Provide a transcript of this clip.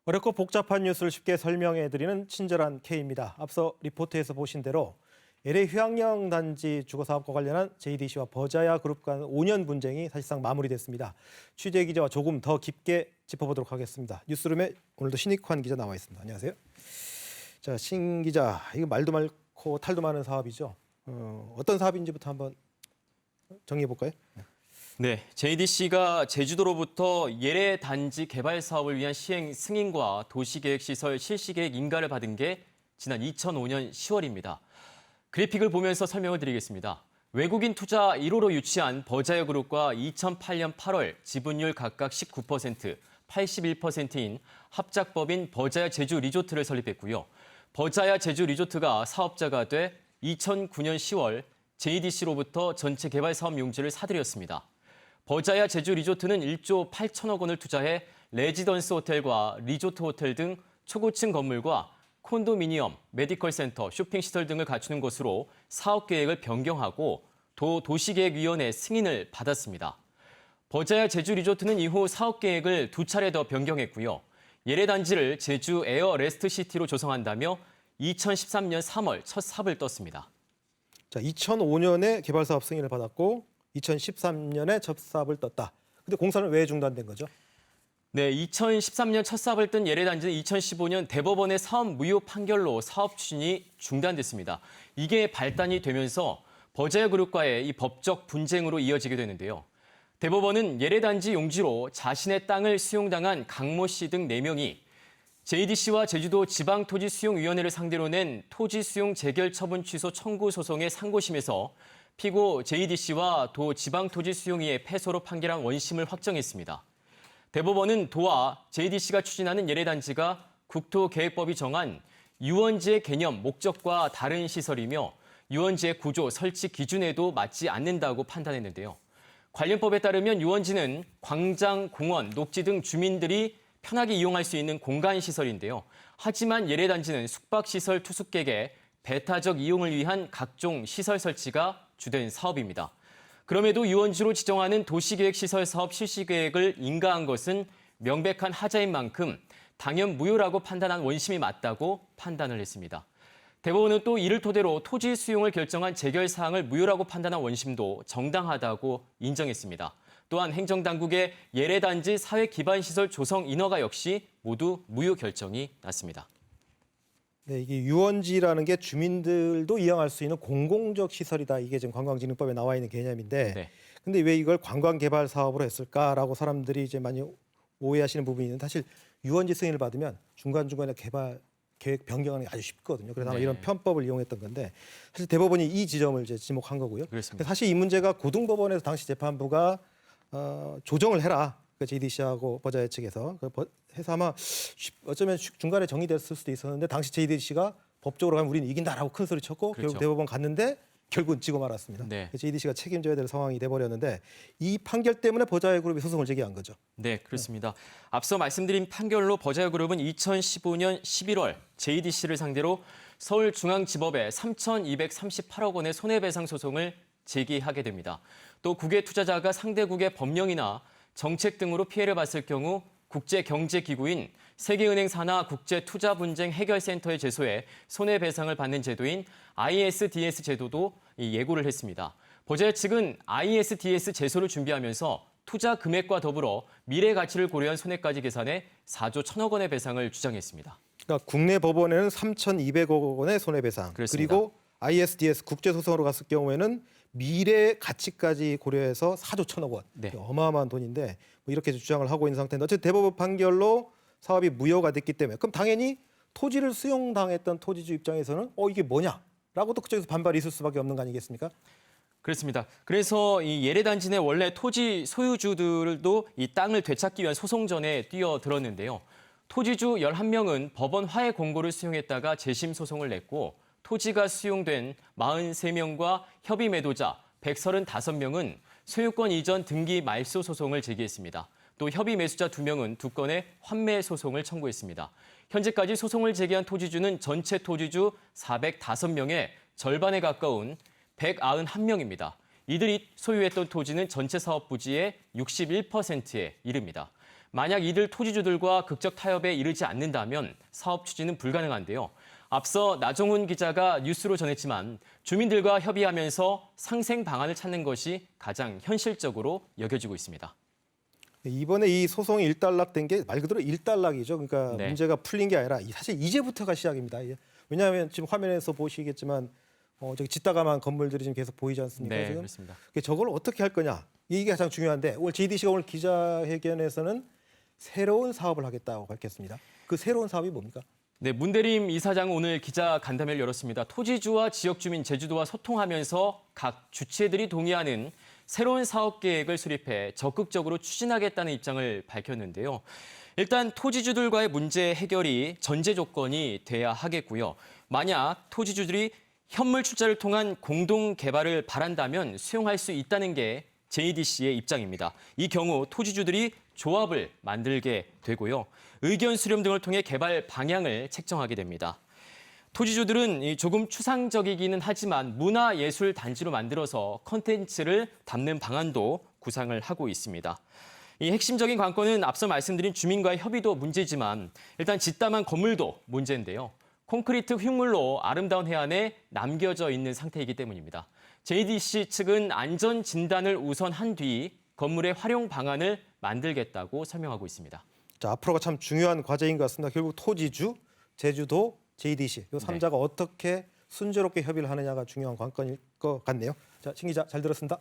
어렵고 복잡한 뉴스를 쉽게 설명해드리는 친절한 K입니다. 앞서 리포트에서 보신 대로 LA 휴양령 단지 주거 사업과 관련한 JDC와 버자야 그룹 간 5년 분쟁이 사실상 마무리됐습니다. 취재 기자와 조금 더 깊게 짚어보도록 하겠습니다. 뉴스룸에 오늘도 신익환 기자 나와 있습니다. 안녕하세요. 자, 신 기자, 이거 말도 많고 탈도 많은 사업이죠. 어떤 사업인지부터 한번 정리해 볼까요? 네, JDC가 제주도로부터 예래 단지 개발 사업을 위한 시행 승인과 도시계획시설 실시계획 인가를 받은 게 지난 2005년 10월입니다. 그래픽을 보면서 설명을 드리겠습니다. 외국인 투자 1호로 유치한 버자야 그룹과 2008년 8월 지분율 각각 19%, 81%인 합작법인 버자야 제주 리조트를 설립했고요. 버자야 제주 리조트가 사업자가 돼 2009년 10월 JDC로부터 전체 개발 사업 용지를 사들였습니다. 버자야 제주 리조트는 1조 8천억 원을 투자해 레지던스 호텔과 리조트 호텔 등 초고층 건물과 콘도미니엄, 메디컬 센터, 쇼핑시설 등을 갖추는 것으로 사업 계획을 변경하고 도시계획위원회 승인을 받았습니다. 버자야 제주 리조트는 이후 사업 계획을 2차례 더 변경했고요. 예래 단지를 제주 에어 레스트시티로 조성한다며 2013년 3월 첫 삽을 떴습니다. 자, 2005년에 개발 사업 승인을 받았고 2013년에 첫 사업을 떴다. 근데 공사는 왜 중단된 거죠? 네, 2013년 첫 사업을 뜬 예래 단지는 2015년 대법원의 사업 무효 판결로 사업 추진이 중단됐습니다. 이게 발단이 되면서 버자야 그룹과의 이 법적 분쟁으로 이어지게 되는데요. 대법원은 예래 단지 용지로 자신의 땅을 수용당한 강모 씨 등 4명이 JDC와 제주도 지방토지수용위원회를 상대로 낸 토지 수용 재결 처분 취소 청구 소송의 상고심에서 피고 JDC와 도 지방토지수용위의 패소로 판결한 원심을 확정했습니다. 대법원은 도와 JDC가 추진하는 예래단지가 국토계획법이 정한 유원지의 개념, 목적과 다른 시설이며 유원지의 구조, 설치 기준에도 맞지 않는다고 판단했는데요. 관련 법에 따르면 유원지는 광장, 공원, 녹지 등 주민들이 편하게 이용할 수 있는 공간시설인데요. 하지만 예래단지는 숙박시설 투숙객의 배타적 이용을 위한 각종 시설 설치가 주된 사업입니다. 그럼에도 유원지로 지정하는 도시계획시설 사업 실시계획을 인가한 것은 명백한 하자인 만큼 당연 무효라고 판단한 원심이 맞다고 판단을 했습니다. 대법원은 또 이를 토대로 토지 수용을 결정한 재결사항을 무효라고 판단한 원심도 정당하다고 인정했습니다. 또한 행정당국의 예래단지 사회기반시설 조성 인허가 역시 모두 무효 결정이 났습니다. 네, 이게 유원지라는 게 주민들도 이용할 수 있는 공공적 시설이다. 이게 지금 관광진흥법에 나와 있는 개념인데, 네. 근데 왜 이걸 관광개발 사업으로 했을까라고 사람들이 이제 많이 오해하시는 부분이 있는데, 사실 유원지 승인을 받으면 중간중간에 개발 계획 변경하는 게 아주 쉽거든요. 그래서 아마 네. 이런 편법을 이용했던 건데, 사실 대법원이 이 지점을 이제 지목한 거고요. 그렇습니다. 사실 이 문제가 고등법원에서 당시 재판부가 조정을 해라. 그 JDC하고 버자야 측에서 해서 아마 어쩌면 중간에 정리됐을 수도 있었는데, 당시 JDC가 법적으로 가면 우리는 이긴다라고 큰 소리 쳤고, 그렇죠. 결국 대법원 갔는데 결국은 지고 말았습니다. 네. JDC가 책임져야 될 상황이 돼버렸는데, 이 판결 때문에 버자야 그룹이 소송을 제기한 거죠. 네, 그렇습니다. 앞서 말씀드린 판결로 버자야 그룹은 2015년 11월 JDC를 상대로 서울중앙지법에 3,238억 원의 손해배상 소송을 제기하게 됩니다. 또 국외 투자자가 상대국의 법령이나 정책 등으로 피해를 봤을 경우 국제경제기구인 세계은행 산하 국제투자분쟁 해결센터에 제소해 손해배상을 받는 제도인 ISDS 제도도 예고를 했습니다. 버자야 측은 ISDS 제소를 준비하면서 투자 금액과 더불어 미래 가치를 고려한 손해까지 계산해 4조 1천억 원의 배상을 주장했습니다. 그러니까 국내 법원에는 3,200억 원의 손해배상, 그렇습니다. 그리고 ISDS 국제소송으로 갔을 경우에는 미래 가치까지 고려해서 4조 1천억 원. 네. 어마어마한 돈인데 뭐 이렇게 주장을 하고 있는 상태인데, 어쨌든 대법원 판결로 사업이 무효가 됐기 때문에, 그럼 당연히 토지를 수용당했던 토지주 입장에서는 이게 뭐냐라고 또 그쪽에서 반발이 있을 수밖에 없는 거 아니겠습니까? 그렇습니다. 그래서 이 예래단지 내 원래 토지 소유주들도 이 땅을 되찾기 위한 소송전에 뛰어들었는데요. 토지주 11명은 법원 화해 공고를 수용했다가 재심 소송을 냈고, 토지가 수용된 43명과 협의 매도자 135명은 소유권 이전 등기 말소 소송을 제기했습니다. 또 협의 매수자 2명은 2건의 환매 소송을 청구했습니다. 현재까지 소송을 제기한 토지주는 전체 토지주 405명의 절반에 가까운 191명입니다. 이들이 소유했던 토지는 전체 사업 부지의 61%에 이릅니다. 만약 이들 토지주들과 극적 타협에 이르지 않는다면 사업 추진은 불가능한데요. 앞서 나종훈 기자가 뉴스로 전했지만 주민들과 협의하면서 상생 방안을 찾는 것이 가장 현실적으로 여겨지고 있습니다. 이번에 이 소송이 일단락된 게 말 그대로 일단락이죠. 그러니까 네. 문제가 풀린 게 아니라 사실 이제부터가 시작입니다. 왜냐하면 지금 화면에서 보시겠지만 저기 짓다감한 건물들이 지금 계속 보이지 않습니까? 네, 지금 그렇습니다. 저걸 어떻게 할 거냐 이게 가장 중요한데 오늘 JDC가 오늘 기자회견에서는 새로운 사업을 하겠다고 밝혔습니다. 그 새로운 사업이 뭡니까? 네, 문대림 이사장은 오늘 기자 간담회를 열었습니다. 토지주와 지역 주민 제주도와 소통하면서 각 주체들이 동의하는 새로운 사업 계획을 수립해 적극적으로 추진하겠다는 입장을 밝혔는데요. 일단 토지주들과의 문제 해결이 전제 조건이 돼야 하겠고요. 만약 토지주들이 현물 출자를 통한 공동 개발을 바란다면 수용할 수 있다는 게 JDC의 입장입니다. 이 경우 토지주들이 조합을 만들게 되고요. 의견 수렴 등을 통해 개발 방향을 책정하게 됩니다. 토지주들은 조금 추상적이기는 하지만 문화예술 단지로 만들어서 컨텐츠를 담는 방안도 구상을 하고 있습니다. 이 핵심적인 관건은 앞서 말씀드린 주민과의 협의도 문제지만 일단 짓담한 건물도 문제인데요. 콘크리트 흉물로 아름다운 해안에 남겨져 있는 상태이기 때문입니다. JDC 측은 안전 진단을 우선한 뒤 건물의 활용 방안을 만들겠다고 설명하고 있습니다. 자, 앞으로가 참 중요한 과제인 것 같습니다. 결국 토지주, 제주도, JDC 이 3자가 어떻게 순조롭게 협의를 하느냐가 중요한 관건일 것 같네요. 자, 신 기자 잘 들었습니다.